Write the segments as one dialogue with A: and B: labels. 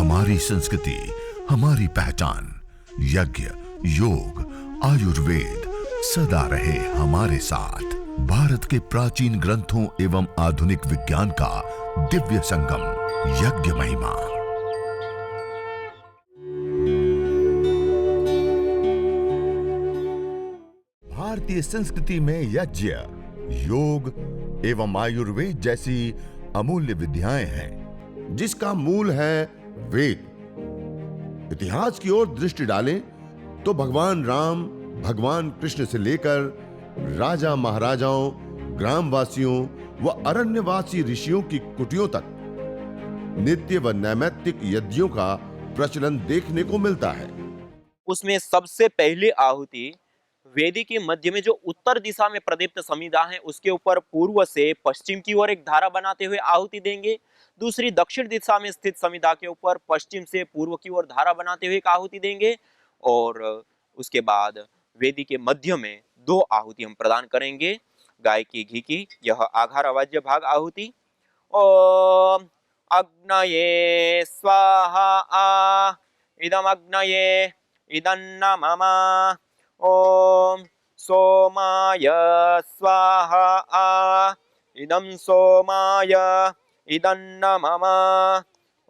A: हमारी संस्कृति, हमारी पहचान। यज्ञ, योग, आयुर्वेद सदा रहे हमारे साथ। भारत के प्राचीन ग्रंथों एवं आधुनिक विज्ञान का दिव्य संगम, यज्ञ महिमा। भारतीय संस्कृति में यज्ञ, योग एवं आयुर्वेद जैसी अमूल्य विद्याएं हैं, जिसका मूल है वेद। इतिहास की ओर दृष्टि डालें तो भगवान राम, भगवान कृष्ण से लेकर राजा महाराजाओं, ग्रामवासियों व अरण्यवासी ऋषियों की कुटियों तक नित्य व नैमित्तिक यज्ञों का प्रचलन देखने को मिलता है।
B: उसमें सबसे पहली आहुति वेदी के मध्य में जो उत्तर दिशा में प्रदीप्त समिधा है उसके ऊपर पूर्व से पश्चिम की ओर एक धारा बनाते हुए आहुति देंगे। दूसरी दक्षिण दिशा में स्थित समिधा के ऊपर पश्चिम से पूर्व की ओर धारा बनाते हुए एक आहुति देंगे और उसके बाद वेदी के मध्य में 2 आहुति हम प्रदान करेंगे गाय की घी की। यह आघार अवाज्य भाग आहुति। ओम अग्नये स्वाहा इदम अग्नये इदन्न मम। ओम सोमाय स्वाहा इदं सोमाय इदन्न मम।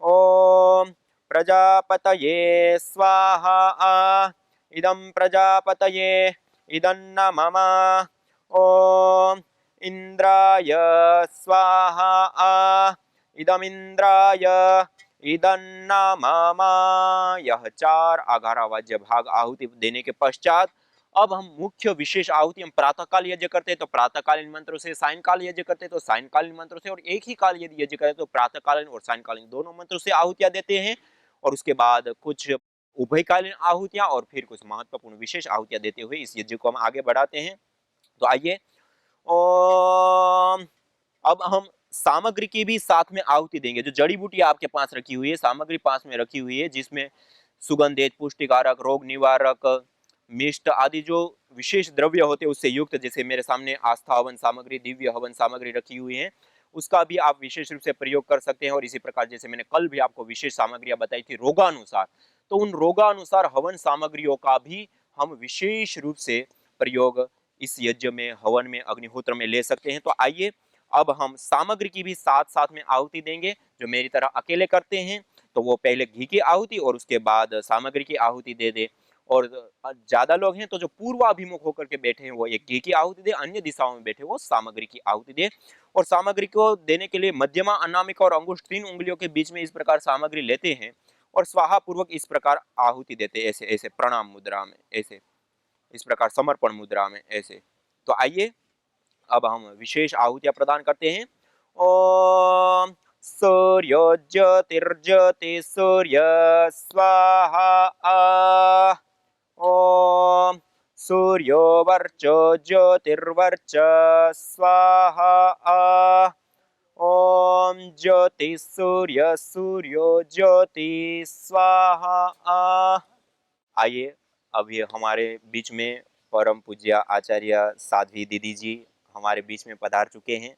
B: ओम प्रजापतये स्वाहा इदं प्रजापतये इदन्न मम। ओम इंद्राय स्वाहा इदम इंद्राय इदन्न मम। यह 4 आघारावाज्य भाग आहुति देने के पश्चात अब हम मुख्य विशेष आहुति हम प्रातःकाल यज्ञ करते हैं तो प्रातःकालीन मंत्रों से, सायंकाल यज्ञ करते हैं तो सायंकालीन मंत्रों से, और एक ही काल यदि यज्ञ करें तो प्रातःकालीन और सायंकालीन दोनों मंत्रों से आहुतियां देते हैं। और उसके बाद कुछ उभयकालीन आहुतियां और फिर कुछ महत्वपूर्ण विशेष आहुतियां देते हुए इस यज्ञ को हम आगे बढ़ाते हैं। तो आइए, अब हम सामग्री की भी साथ में आहुति देंगे। जो जड़ी बूटी आपके पास रखी हुई है, सामग्री पास में रखी हुई है, जिसमें सुगंधित, पुष्टिकारक, रोग निवारक, मिष्ट आदि जो विशेष द्रव्य होते हैं उससे युक्त, जैसे मेरे सामने आस्था हवन सामग्री, दिव्य हवन सामग्री रखी हुई है, उसका भी आप विशेष रूप से प्रयोग कर सकते हैं। और इसी प्रकार जैसे मैंने कल भी आपको विशेष सामग्रियां बताई थी रोगानुसार, तो उन रोगानुसार हवन सामग्रियों का भी हम विशेष रूप से प्रयोग इस यज्ञ में, हवन में, अग्निहोत्र में ले सकते हैं। तो आइए, अब हम सामग्री की भी साथ साथ में आहुति देंगे। जो मेरी तरह अकेले करते हैं तो वो पहले घी की आहुति और उसके बाद सामग्री की आहुति दे दे, और ज्यादा लोग हैं तो जो पूर्वाभिमुख होकर के बैठे हैं वो एक घी की आहुति दे, अन्य दिशाओं में बैठे वो सामग्री की आहुति दे। और सामग्री को देने के लिए मध्यमा, अनामिका और अंगुष्ठ 3 उंगलियों के बीच में इस प्रकार सामग्री लेते हैं और स्वाहा पूर्वक इस प्रकार आहुति देते, ऐसे ऐसे प्रणाम मुद्रा में, ऐसे इस प्रकार समर्पण मुद्रा में, ऐसे। तो आइए, अब हम विशेष आहुतियां प्रदान करते हैं। ओम सूर्य ज्योतिर्ज्योति सूर्य स्वाहा। ओम सूर्यो वर्चो ज्योतिर्वर्च स्वाहा। ओम ज्योति सूर्य सूर्यो ज्योति स्वाहा। आइए, अब ये हमारे बीच में परम पूज्य आचार्य साध्वी दीदी जी हमारे बीच में पधार चुके हैं।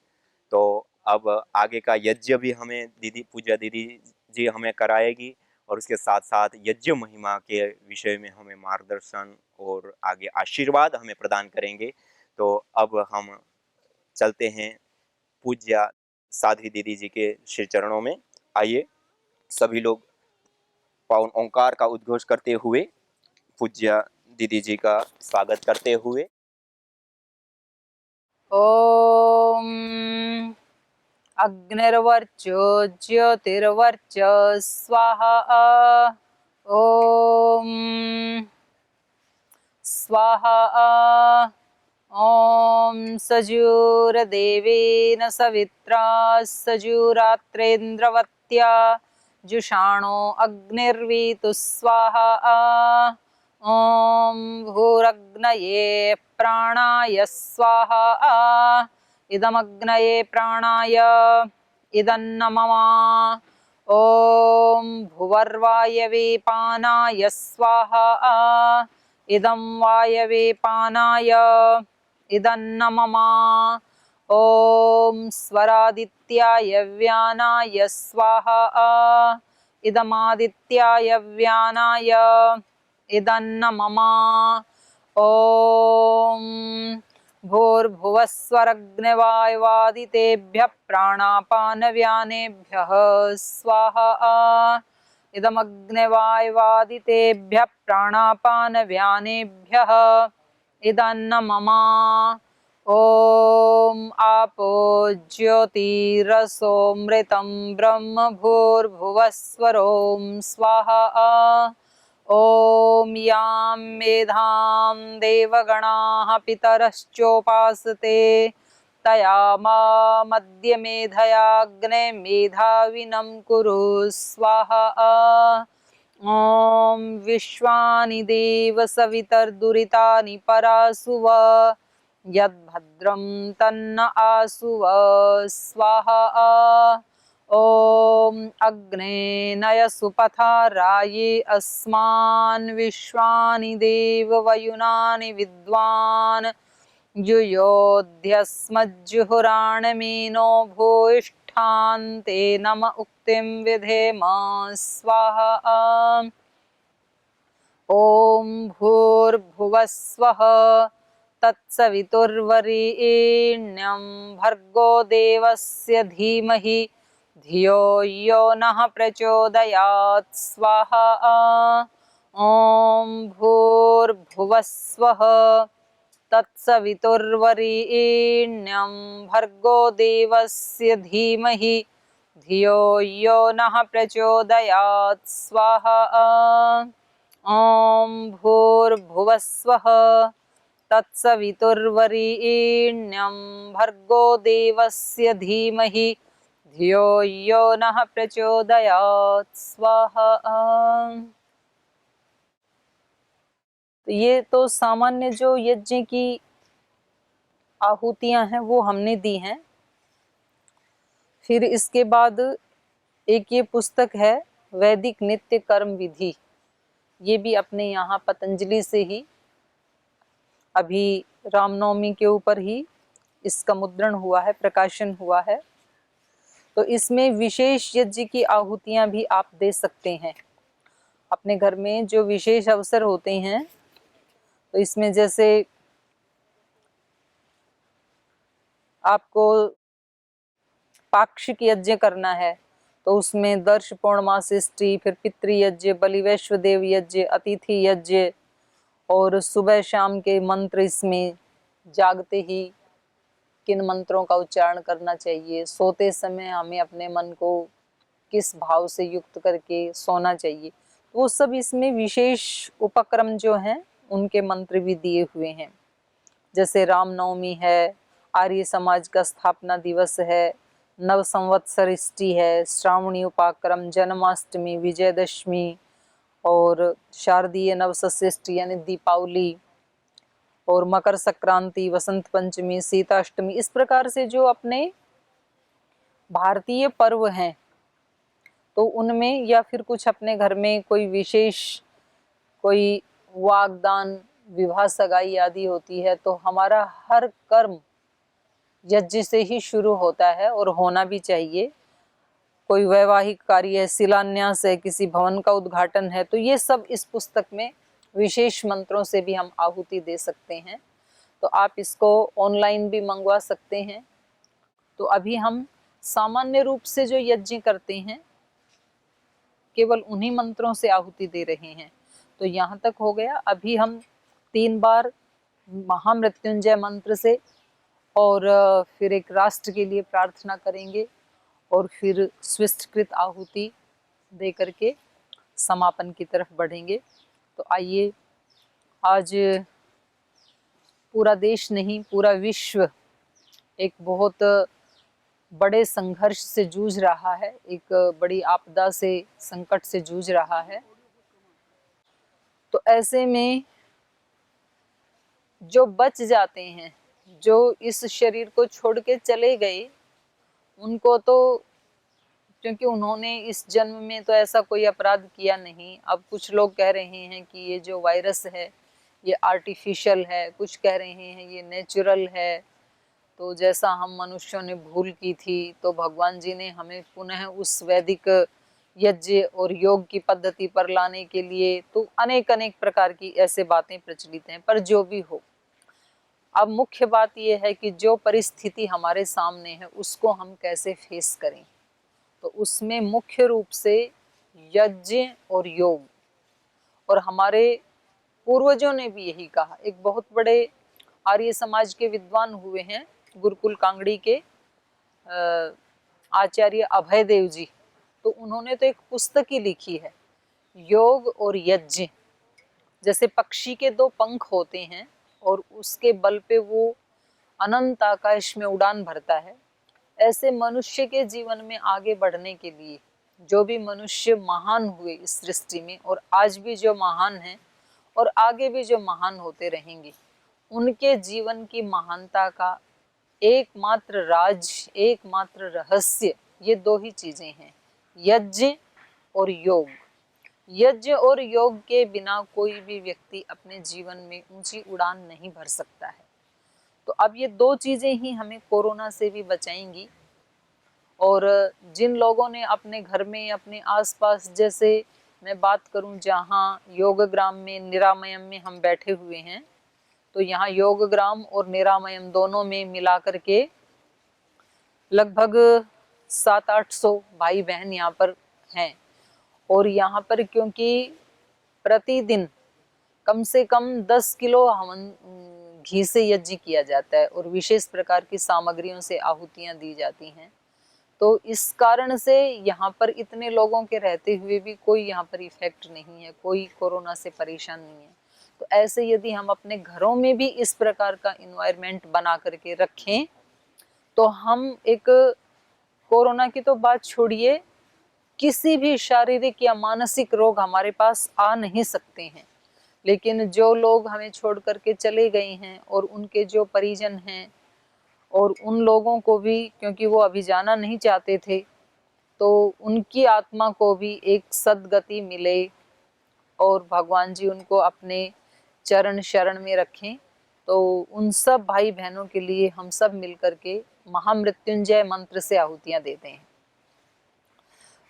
B: तो अब आगे का यज्ञ भी हमें पूज्य दीदी जी हमें कराएगी और उसके साथ साथ यज्ञ महिमा के विषय में हमें मार्गदर्शन और आगे आशीर्वाद हमें प्रदान करेंगे। तो अब हम चलते हैं पूज्य साध्वी दीदी जी के श्री चरणों में। आइए, सभी लोग पावन ओंकार का उद्घोष करते हुए पूज्य दीदी जी का स्वागत करते हुए।
C: ओम अग्निर्वर्चो ज्योतिर्वर्च स्वाहा। ओम स्वाहा। ओम सजूरदेवेन सवित्रा सजूरात्रेन्द्रवत्या जुषाणो अग्निर्वीतु स्वाहा। ओम भूरग्नये प्राणाय स्वाहा। इदमग्नये प्राणाय इदन्न मम। ओम भुवर्वायवे पानाय स्वाहा। इदं वायवे पानाय इदन्न मम। ओम स्वरादित्याय व्यानाय स्वाहा। इदमादित्याय व्यानाय इदन्न मम ॐ भूर्भुवस्वरग्निवायुवादितेभ्यः प्राणापानव्यानेभ्यः स्वाहा इदमग्निवायुवादितेभ्यः प्राणापानव्यानेभ्यः इदन्न मम ॐ आपो ज्योतिरसोऽमृतं ब्रह्म भूर्भुवस्वरों स्वाहा ॐ यां मेधां देवगणाः पितरश्चोपासते तया मामद्य मेधयाग्ने मेधाविनं कुरु स्वाहा ॐ विश्वानि देव सवितर्दुरितानि परासुव यद्भद्रं तन्न आसुव स्वाहा ॐ अग्ने नयसुपथा राये अस्मान् विश्वानि देव वयुनानि विद्वान् युयोध्यस्मज्जुहुराणमीनो भूयिष्ठान्ते नम उक्तिं विधेम स्वाहा ॐ भूर्भुवस्वः तत्सवितुर्वरेण्यं भर्गो देवस्य धीमहि धियो यो नः प्रचोदयात् स्वाहा ॐ भूर्भुवस्वः तत्सवितुर्वरेण्यं भर्गो देवस्य धीमहि धियो यो नः प्रचोदयात् स्वाहा ॐ भूर्भुवस्वः तत्सवितुर्वरेण्यं भर्गो देवस्य धीमहि धियो यो नः प्रचोदयात् स्वाहा। तो ये तो सामान्य जो यज्ञ की आहुतियां हैं वो हमने दी हैं। फिर इसके बाद एक ये पुस्तक है वैदिक नित्य कर्म विधि। ये भी अपने यहाँ पतंजलि से ही अभी रामनवमी के ऊपर ही इसका मुद्रण हुआ है, प्रकाशन हुआ है। तो इसमें विशेष यज्ञ की आहुतियां भी आप दे सकते हैं अपने घर में जो विशेष अवसर होते हैं। तो इसमें जैसे आपको पाक्षिक यज्ञ करना है तो उसमें दर्श पौर्णमासिष्टि, फिर पितृयज्ञ, बलि वैश्वदेव यज्ञ, अतिथि यज्ञ और सुबह शाम के मंत्र, इसमें जागते ही किन मंत्रों का उच्चारण करना चाहिए, सोते समय हमें अपने मन को किस भाव से युक्त करके सोना चाहिए, वो सब इसमें विशेष उपक्रम जो हैं उनके मंत्र भी दिए हुए हैं। जैसे रामनवमी है, आर्य समाज का स्थापना दिवस है, नव संवत्सरिष्टि है, श्रावणी उपाक्रम, जन्माष्टमी, विजयदशमी और शारदीय नवसष्टि यानी दीपावली और मकर संक्रांति, वसंत पंचमी, सीताष्टमी। इस प्रकार से जो अपने भारतीय पर्व हैं तो उनमें या फिर कुछ अपने घर में कोई विशेष कोई वागदान, विवाह, सगाई आदि होती है तो हमारा हर कर्म यज्ञ से ही शुरू होता है और होना भी चाहिए। कोई वैवाहिक कार्य है, शिलान्यास है, किसी भवन का उद्घाटन है, तो ये सब इस पुस्तक में विशेष मंत्रों से भी हम आहुति दे सकते हैं। तो आप इसको ऑनलाइन भी मंगवा सकते हैं। तो अभी हम सामान्य रूप से जो यज्ञ करते हैं केवल उन्हीं मंत्रों से आहुति दे रहे हैं। तो यहाँ तक हो गया। अभी हम 3 बार महामृत्युंजय मंत्र से और फिर एक राष्ट्र के लिए प्रार्थना करेंगे और फिर स्विष्टकृत आहुति दे करके समापन की तरफ बढ़ेंगे। तो आइए, आज पूरा देश नहीं पूरा विश्व एक बहुत बड़े संघर्ष से जूझ रहा है, एक बड़ी आपदा से, संकट से जूझ रहा है। तो ऐसे में जो बच जाते हैं, जो इस शरीर को छोड़ के चले गए, उनको तो क्योंकि उन्होंने इस जन्म में तो ऐसा कोई अपराध किया नहीं। अब कुछ लोग कह रहे हैं कि ये जो वायरस है ये आर्टिफिशियल है, कुछ कह रहे हैं ये नेचुरल है। तो जैसा हम मनुष्यों ने भूल की थी तो भगवान जी ने हमें पुनः उस वैदिक यज्ञ और योग की पद्धति पर लाने के लिए, तो अनेक अनेक प्रकार की ऐसे बातें प्रचलित हैं। पर जो भी हो, अब मुख्य बात यह है कि जो परिस्थिति हमारे सामने है उसको हम कैसे फेस करें। तो उसमें मुख्य रूप से यज्ञ और योग, और हमारे पूर्वजों ने भी यही कहा। एक बहुत बड़े आर्य समाज के विद्वान हुए हैं गुरुकुल कांगड़ी के आचार्य अभय देव जी, तो उन्होंने तो एक पुस्तक ही लिखी है, योग और यज्ञ। जैसे पक्षी के दो पंख होते हैं और उसके बल पे वो अनंत आकाश में उड़ान भरता है, ऐसे मनुष्य के जीवन में आगे बढ़ने के लिए जो भी मनुष्य महान हुए इस सृष्टि में, और आज भी जो महान हैं और आगे भी जो महान होते रहेंगे, उनके जीवन की महानता का एकमात्र राज, एकमात्र रहस्य, ये दो ही चीजें हैं, यज्ञ और योग। यज्ञ और योग के बिना कोई भी व्यक्ति अपने जीवन में ऊंची उड़ान नहीं भर सकता है। तो अब ये दो चीजें ही हमें कोरोना से भी बचाएंगी। और जिन लोगों ने अपने घर में, अपने आसपास, जैसे मैं बात करूं जहां योग ग्राम में, निरामयम में हम बैठे हुए हैं, तो यहाँ योग ग्राम और निरामयम दोनों में मिलाकर के लगभग 700-800 भाई बहन यहाँ पर हैं। और यहाँ पर क्योंकि प्रतिदिन कम से कम 10 किलो हवन घी से यज्ञ किया जाता है और विशेष प्रकार की सामग्रियों से आहुतियाँ दी जाती हैं, तो इस कारण से यहाँ पर इतने लोगों के रहते हुए भी कोई यहाँ पर इफेक्ट नहीं है, कोई कोरोना से परेशान नहीं है। तो ऐसे यदि हम अपने घरों में भी इस प्रकार का इन्वायरमेंट बना करके रखें, तो हम एक, कोरोना की तो बात छोड़िए, किसी भी शारीरिक या मानसिक रोग हमारे पास आ नहीं सकते हैं। लेकिन जो लोग हमें छोड़ करके चले गए हैं और उनके जो परिजन हैं, और उन लोगों को भी, क्योंकि वो अभी जाना नहीं चाहते थे, तो उनकी आत्मा को भी एक सद्गति मिले और भगवान जी उनको अपने चरण शरण में रखें। तो उन सब भाई बहनों के लिए हम सब मिलकर के महामृत्युंजय मंत्र से आहुतियाँ देते हैं।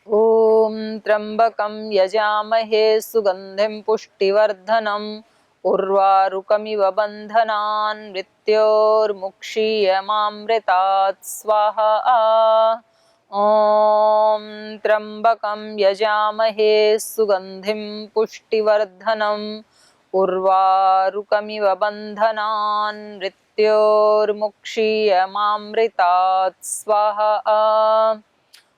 C: ओम त्र्यंबकं यजामहे सुगंधिं पुष्टिवर्धनम् उर्वारुकमिव बन्धनान् मृत्योर्मुक्षीयमामृतात् स्वाहा। ओम त्र्यंबकं यजामहे सुगंधिं पुष्टिवर्धनम् उर्वारुकमिव बन्धनान् मृत्योर्मुक्षीयमामृतात् स्वाहा।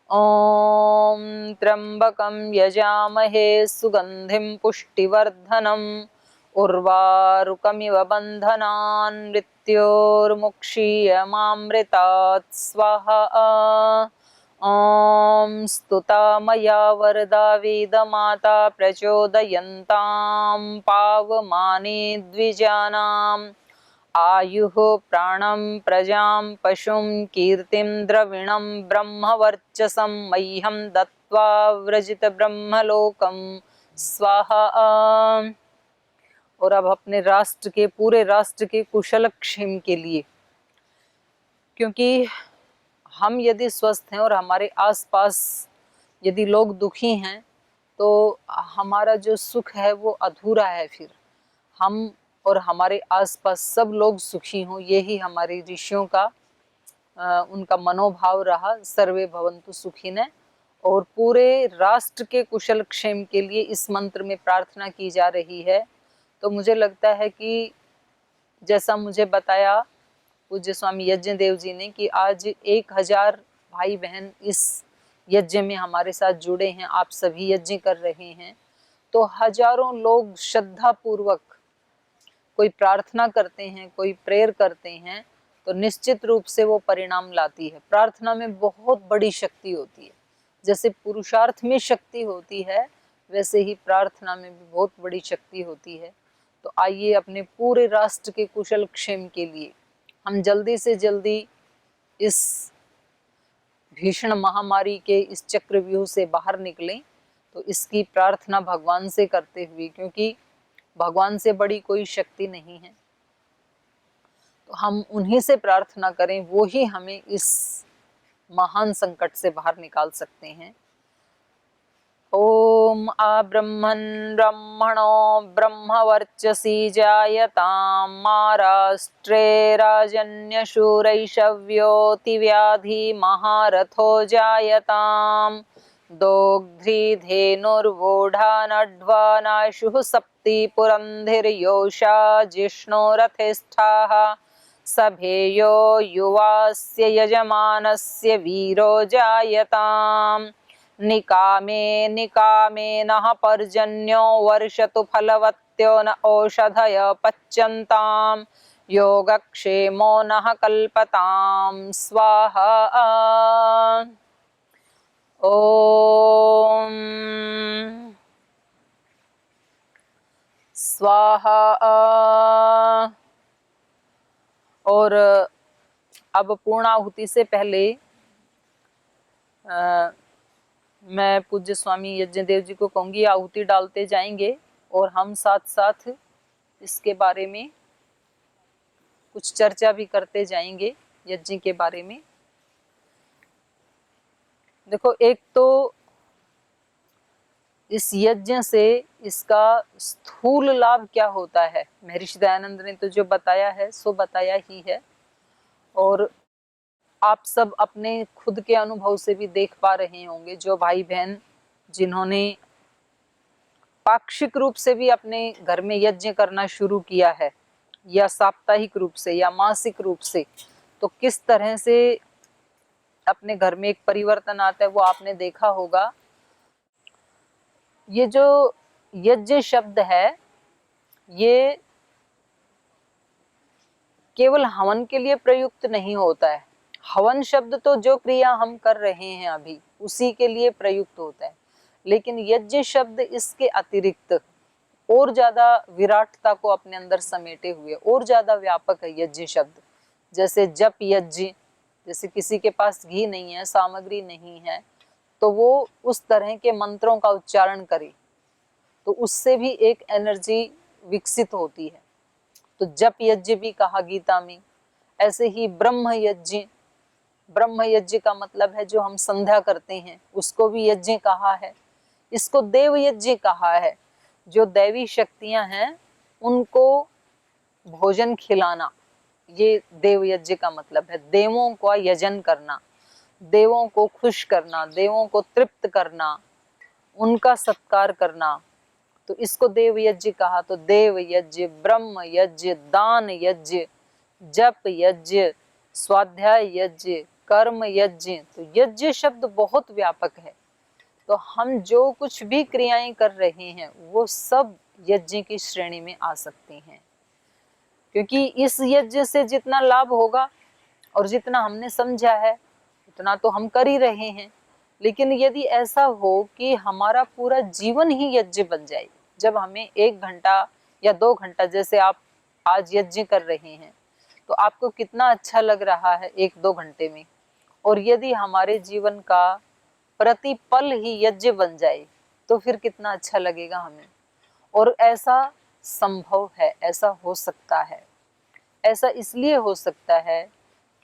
C: ओम त्र्यंबकं यजामहे सुगंधिं पुष्टिवर्धनम् उर्वारुकमिव बन्धनान् मृत्योर्मुक्षीयमामृतात् स्वाहा। ओम स्तुता मया वरदा वेदमाता प्रचोदयन्तां पावमाने द्विजानाम् आयुः प्राणं प्रजां पशुं कीर्तिं द्रविणं ब्रह्मवर्चसं मह्यं दत्त्वा व्रजित ब्रह्मलोकं स्वाहा। और अब अपने राष्ट्र के, पूरे राष्ट्र के कुशल क्षेम के लिए, क्योंकि हम यदि स्वस्थ हैं और हमारे आसपास यदि लोग दुखी हैं, तो हमारा जो सुख है वो अधूरा है। फिर हम और हमारे आसपास सब लोग सुखी हों, यही हमारे ऋषियों का उनका मनोभाव रहा, सर्वे भवन्तु सुखिनः। और पूरे राष्ट्र के कुशल क्षेम के लिए इस मंत्र में प्रार्थना की जा रही है। तो मुझे लगता है कि जैसा मुझे बताया पूज्य स्वामी यज्ञदेव जी ने कि आज 1000 भाई बहन इस यज्ञ में हमारे साथ जुड़े हैं, आप सभी यज्ञ कर रहे हैं, तो हजारों लोग श्रद्धा पूर्वक कोई प्रार्थना करते हैं, कोई प्रेयर करते हैं, तो निश्चित रूप से वो परिणाम लाती है। प्रार्थना में बहुत बड़ी शक्ति होती है, जैसे पुरुषार्थ में शक्ति होती है, वैसे ही प्रार्थना में भी बहुत बड़ी शक्ति होती है। तो आइए अपने पूरे राष्ट्र के कुशल क्षेम के लिए हम जल्दी से जल्दी इस भीषण महामारी के इस चक्रव्यूह से बाहर निकलें। तो इसकी प्रार्थना भगवान से करते हुए, क्योंकि भगवान से बड़ी कोई शक्ति नहीं है, तो हम उन्हीं से प्रार्थना करें, वो ही हमें इस महान संकट से बाहर निकाल सकते हैं। ओम आब्रह्मन् ब्रह्मणो ब्रह्मवर्चसी जायतां महाराष्ट्रे राजन्यशूरैषव्योऽतिव्याधि महारथो जायताम् दोग्ध्रीधेनुर्वोढानड्वानाशुः सप्ति पुरन्धिर्योषा जिष्णोरथेष्ठाः सभेयो युवास्य यजमानस्य वीरो जायताम् निकामे निकामे नः पर्जन्यो वर्षतु फलवत्यो न औषधय पच्यन्तां योगक्षेमो नः कल्पतां स्वाहा। ओम स्वाहा। और अब पूर्णाहुति से पहले मैं पूज्य स्वामी यज्ञदेव जी को कहूँगी आहुति डालते जाएंगे और हम साथ साथ इसके बारे में कुछ चर्चा भी करते जाएंगे यज्ञ के बारे में। देखो, एक तो इस यज्ञ से इसका स्थूल लाभ क्या होता है, महर्षि दयानंद ने तो जो बताया है सो बताया ही है, और आप सब अपने खुद के अनुभव से भी देख पा रहे होंगे। जो भाई बहन जिन्होंने पाक्षिक रूप से भी अपने घर में यज्ञ करना शुरू किया है या साप्ताहिक रूप से या मासिक रूप से, तो किस तरह से अपने घर में एक परिवर्तन आता है वो आपने देखा होगा। ये जो यज्ञ शब्द है ये केवल हवन के लिए प्रयुक्त नहीं होता है। हवन शब्द तो जो क्रिया हम कर रहे हैं अभी उसी के लिए प्रयुक्त होता है, लेकिन यज्ञ शब्द इसके अतिरिक्त और ज्यादा विराटता को अपने अंदर समेटे हुए और ज्यादा व्यापक है यज्ञ शब्द। जैसे जप यज्ञ, जैसे किसी के पास घी नहीं है, सामग्री नहीं है, तो वो उस तरह के मंत्रों का उच्चारण करे तो उससे भी एक एनर्जी विकसित होती है, तो जप यज्ञ भी कहा गीता में। ऐसे ही ब्रह्म यज्ञ, ब्रह्म यज्ञ का मतलब है जो हम संध्या करते हैं उसको भी यज्ञ कहा है। इसको देव यज्ञ कहा है, जो दैवी शक्तियां हैं उनको भोजन खिलाना, ये देव यज्ञ का मतलब है। देवों का यजन करना, देवों को खुश करना, देवों को तृप्त करना, उनका सत्कार करना, तो इसको देव यज्ञ कहा। तो देव यज्ञ, ब्रह्म यज्ञ, दान यज्ञ, जप यज्ञ, स्वाध्याय यज्ञ, कर्म यज्ञ, तो यज्ञ शब्द बहुत व्यापक है। तो हम जो कुछ भी क्रियाएं कर रहे हैं वो सब यज्ञ की श्रेणी में आ सकते हैं, क्योंकि इस यज्ञ से जितना लाभ होगा और जितना हमने समझा है उतना तो हम कर ही रहे हैं। लेकिन यदि ऐसा हो कि हमारा पूरा जीवन ही यज्ञ बन जाए, जब हमें 1 घंटा या 2 घंटा, जैसे आप आज यज्ञ कर रहे हैं तो आपको कितना अच्छा लग रहा है 1-2 घंटे में, और यदि हमारे जीवन का प्रतिपल ही यज्ञ बन जाए तो फिर कितना अच्छा लगेगा हमें। और ऐसा संभव है, ऐसा हो सकता है। ऐसा इसलिए हो सकता है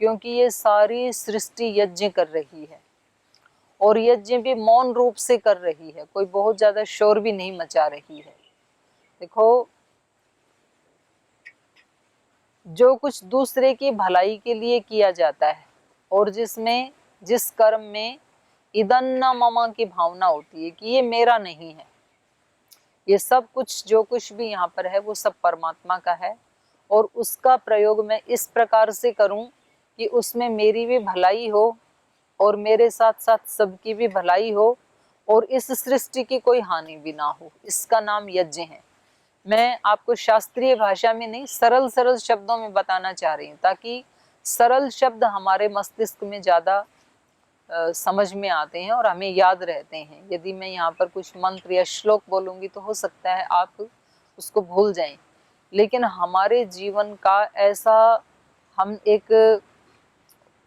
C: क्योंकि ये सारी सृष्टि यज्ञ कर रही है, और यज्ञ भी मौन रूप से कर रही है, कोई बहुत ज्यादा शोर भी नहीं मचा रही है। देखो, जो कुछ दूसरे की भलाई के लिए किया जाता है और जिसमें, जिस कर्म में इदन्न मम की भावना होती है कि ये मेरा नहीं है, ये सब कुछ जो कुछ भी यहाँ पर है वो सब परमात्मा का है, और उसका प्रयोग मैं इस प्रकार से करूं कि उसमें मेरी भी भलाई हो और मेरे साथ साथ सबकी भी भलाई हो और इस सृष्टि की कोई हानि भी ना हो, इसका नाम यज्ञ है। मैं आपको शास्त्रीय भाषा में नहीं, सरल सरल शब्दों में बताना चाह रही हूँ ताकि सरल शब्द हमारे मस्तिष्क में ज़्यादा समझ में आते हैं और हमें याद रहते हैं। यदि मैं यहाँ पर कुछ मंत्र या श्लोक बोलूँगी तो हो सकता है आप उसको भूल जाएं, लेकिन हमारे जीवन का ऐसा हम एक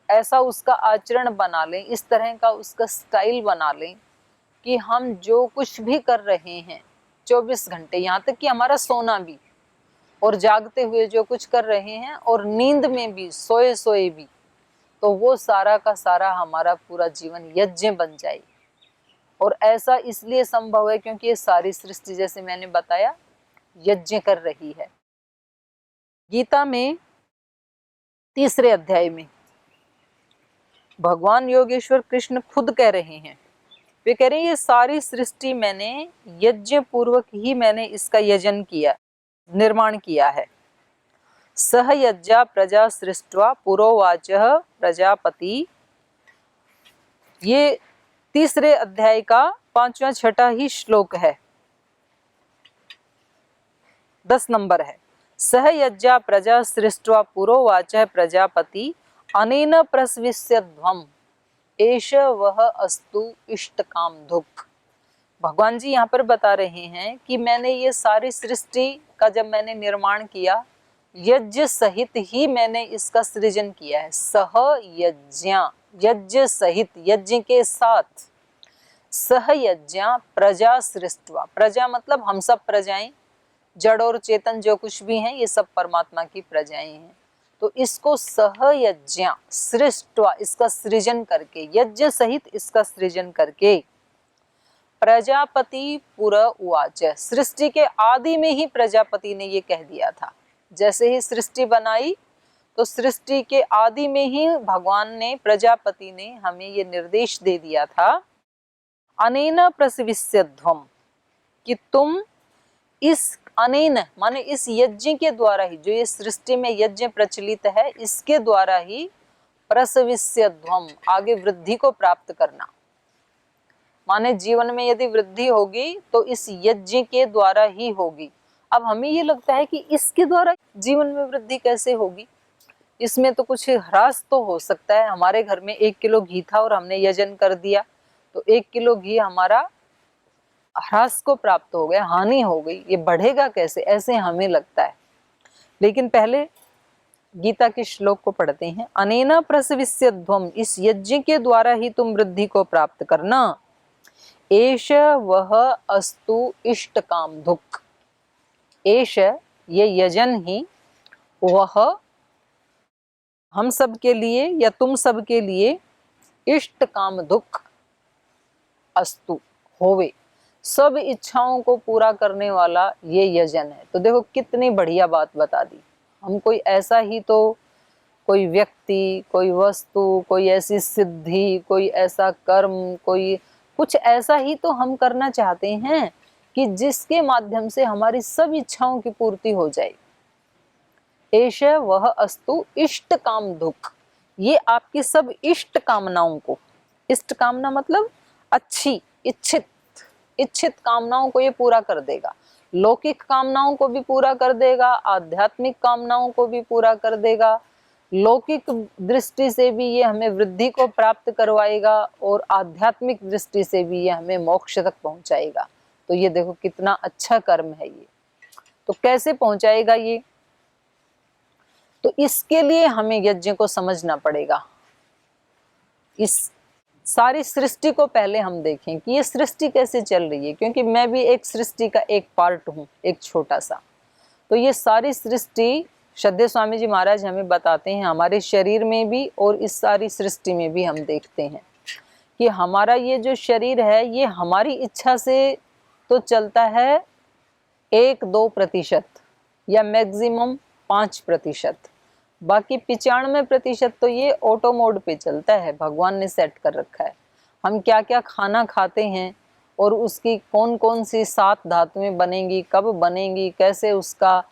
C: ऐसा उसका आचरण बना लें, इस तरह का उसका स्टाइल बना लें कि हम जो कुछ भी कर रहे हैं 24 घंटे, यहाँ तक कि हमारा सोना भी, और जागते हुए जो कुछ कर रहे हैं और नींद में भी, सोए सोए भी, तो वो सारा का सारा हमारा पूरा जीवन यज्ञ बन जाए। और ऐसा इसलिए संभव है क्योंकि ये सारी सृष्टि, जैसे मैंने बताया, यज्ञ कर रही है। गीता में 3रे अध्याय में भगवान योगेश्वर कृष्ण खुद कह रहे हैं, वे कह रहे हैं ये सारी सृष्टि मैंने यज्ञ पूर्वक ही मैंने इसका यजन किया, निर्माण किया है। सह यज्ञा प्रजा सृष्ट्वा पुरोवाचः प्रजापति, ये 3रे अध्याय का 5वां 6ठा ही श्लोक है, 10 नंबर है। सह यज्ञा प्रजा सृष्ट्वा पुरोवाचः प्रजापति अनेन प्रसविष्यध्वम् एष वह अस्तु इष्टकाम दुख। भगवान जी यहाँ पर बता रहे हैं कि मैंने ये सारी सृष्टि का जब मैंने निर्माण किया, यज्ञ सहित ही मैंने इसका सृजन किया है। सह यज्ञा, यज्ञ सहित, यज्ञ के साथ। सह यज्ञा प्रजा सृष्ट्वा, प्रजा मतलब हम सब प्रजाएं, जड़ और चेतन जो कुछ भी हैं ये सब परमात्मा की प्रजाएं हैं। तो इसको सह यज्ञा सृष्ट्वा, इसका सृजन करके, यज्ञ सहित इसका सृजन करके, प्रजापति पुर उवाच, सृष्टि के आदि में ही प्रजापति ने ये कह दिया था। जैसे ही सृष्टि बनाई तो सृष्टि के आदि में ही भगवान ने, प्रजापति ने हमें ये निर्देश दे दिया था, अनेन प्रसविष्यध्वम्, कि तुम इस अनेन माने इस यज्ञ के द्वारा ही, जो ये सृष्टि में यज्ञ प्रचलित है, इसके द्वारा ही प्रसविष्यध्वम्, आगे वृद्धि को प्राप्त करना। माने जीवन में यदि वृद्धि होगी तो इस यज्ञ के द्वारा ही होगी। अब हमें ये लगता है कि इसके द्वारा जीवन में वृद्धि कैसे होगी, इसमें तो कुछ ह्रास तो हो सकता है। हमारे घर में 1 किलो घी था और हमने यजन कर दिया तो 1 किलो घी हमारा ह्रास को प्राप्त हो गया, हानि हो गई, ये बढ़ेगा कैसे, ऐसे हमें लगता है। लेकिन पहले गीता के श्लोक को पढ़ते हैं। अनेन प्रसविष्यध्वम्, इस यज्ञ के द्वारा ही तुम वृद्धि को प्राप्त करना। एष वह अस्तु इष्ट काम दुख, एष ये यजन ही, वह हम सब के लिए या तुम सब के लिए, इष्ट काम दुख अस्तु होवे, सब इच्छाओं को पूरा करने वाला ये यजन है। तो देखो कितनी बढ़िया बात बता दी। हम कोई ऐसा ही तो, कोई व्यक्ति, कोई वस्तु, कोई ऐसी सिद्धि, कोई ऐसा कर्म, कोई कुछ ऐसा ही तो हम करना चाहते हैं कि जिसके माध्यम से हमारी सब इच्छाओं की पूर्ति हो जाए। एष वह अस्तु इष्ट काम दुख, ये आपकी सब इष्ट कामनाओं को, इष्ट कामना मतलब अच्छी, इच्छित कामनाओं को ये पूरा कर देगा। लौकिक कामनाओं को भी पूरा कर देगा, आध्यात्मिक कामनाओं को भी पूरा कर देगा। लौकिक दृष्टि से भी ये हमें वृद्धि को प्राप्त करवाएगा और आध्यात्मिक दृष्टि से भी ये हमें मोक्ष तक पहुंचाएगा। तो ये देखो कितना अच्छा कर्म है ये। तो कैसे पहुंचाएगा ये, तो इसके लिए हमें यज्ञ को समझना पड़ेगा। इस सारी सृष्टि को पहले हम देखें कि ये सृष्टि कैसे चल रही है, क्योंकि मैं भी एक सृष्टि का एक पार्ट हूँ, एक छोटा सा। तो ये सारी सृष्टि श्रद्धेय स्वामी जी महाराज हमें बताते हैं, हमारे शरीर में भी और इस सारी सृष्टि में भी हम देखते हैं कि हमारा ये जो शरीर है ये हमारी इच्छा से तो चलता है 1-2% या मैक्सिमम 5%, बाकी 95% तो ये ऑटो मोड पे चलता है, भगवान ने सेट कर रखा है। हम क्या क्या खाना खाते हैं और उसकी कौन कौन सी 7 धातुएं बनेंगी, कब बनेंगी, कैसे उसका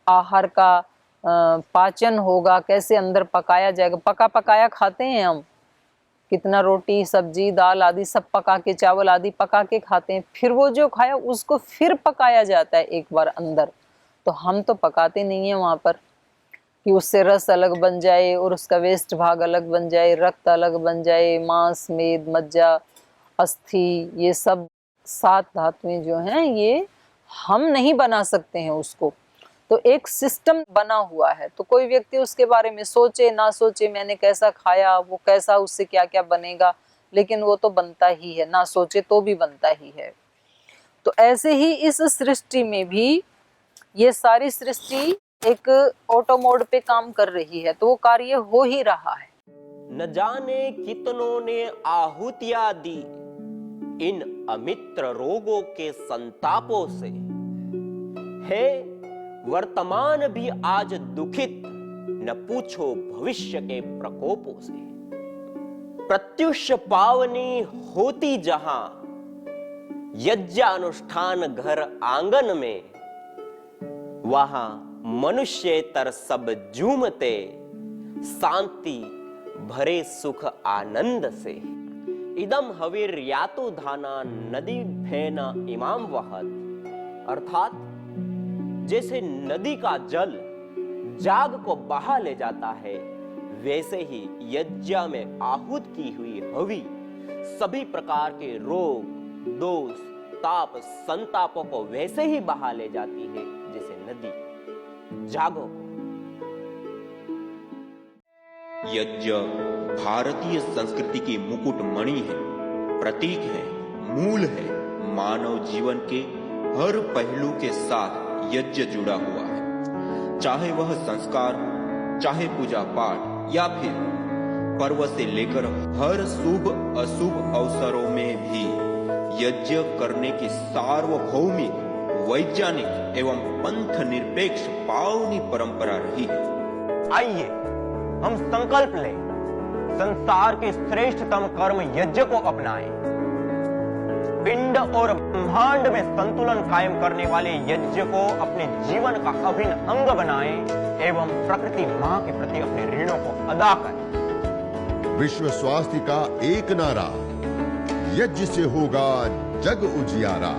C: आहार का पाचन होगा, कैसे अंदर पकाया जाएगा। पकाया खाते हैं हम, कितना रोटी सब्जी दाल आदि सब पका के, चावल आदि पका के खाते हैं, फिर वो जो खाया उसको फिर पकाया जाता है एक बार अंदर। तो हम तो पकाते नहीं हैं वहाँ पर कि उससे रस अलग बन जाए और उसका वेस्ट भाग अलग बन जाए, रक्त अलग बन जाए, मांस मेद मज्जा अस्थि, ये सब 7 धातुएं जो हैं ये हम नहीं बना सकते हैं उसको। तो एक सिस्टम बना हुआ है। तो कोई व्यक्ति उसके बारे में सोचे ना सोचे, मैंने कैसा खाया, वो कैसा, उससे क्या क्या बनेगा, लेकिन वो तो बनता ही है, ना सोचे तो भी बनता ही है। तो ऐसे ही इस सृष्टि में भी ये सारी सृष्टि एक ऑटो मोड पे काम कर रही है, तो वो कार्य हो ही रहा है।
B: न जाने कितनों ने आहुतियां दी, इन अमित्र रोगों के संतापों से, है वर्तमान भी आज दुखित, न पूछो भविष्य के प्रकोपों से। प्रत्युष पावनी होती जहां यज्ञानुष्ठान घर आंगन में, वहां मनुष्येतर सब झूमते शांति भरे सुख आनंद से। इदम हवीर यातो धाना नदी फेना इमाम वहत, अर्थात जैसे नदी का जल जाग को बहा ले जाता है, वैसे ही यज्ञ में आहूत की हुई हवि सभी प्रकार के रोग, दोष, ताप, संतापों को वैसे ही बहा ले जाती है जैसे नदी जागो को। यज्ञ भारतीय संस्कृति की मुकुट मणि है, प्रतीक है, मूल है। मानव जीवन के हर पहलू के साथ यज्ञ जुड़ा हुआ है, चाहे वह संस्कार हो, चाहे पूजा पाठ, या फिर पर्व से लेकर हर शुभ अशुभ अवसरों में भी यज्ञ करने की सार्वभौमिक, वैज्ञानिक एवं पंथ निरपेक्ष पावनी परंपरा रही है।
D: आइए हम संकल्प लें, संसार के श्रेष्ठतम कर्म यज्ञ को अपनाएं। पिंड और ब्रह्मांड में संतुलन कायम करने वाले यज्ञ को अपने जीवन का अभिन्न अंग बनाएं एवं प्रकृति मां के प्रति अपने ऋणों को अदा करें।
A: विश्व स्वास्थ्य का एक नारा, यज्ञ से होगा जग उजियारा।